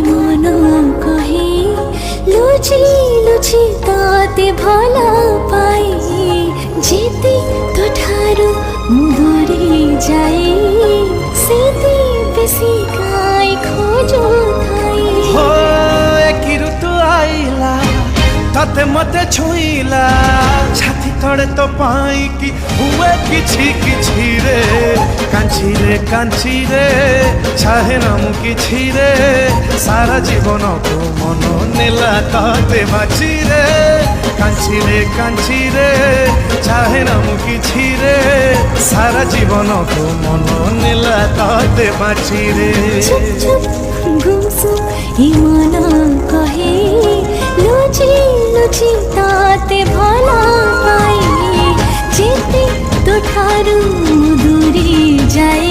মন কহে লুচি লুচি তাতে ভলা পাই যেতে তো ঠারু মুদুরি যাই সেতে বেশি গাই খোঁজো থাই কি ঋতু আইলা তাতে মতে ছুইলা ছাতি তଳେ তো পাই কি হুয়ে কিছু কিছু রে কাঞ্চি রে চাহে না মু কিছু রে সারা জীবন তো মন নেলা তাতে বাঁচি রে কাঞ্চি রে চাহে না মু কিছু রে সারা জীবন তো মন নেলা তাতে বাঁচি রে চুপ চুপ গুমসুম মন কহে লুচি লুচি তাতে ভলা পাই যেতে তো ঠারু মুদুরি যাই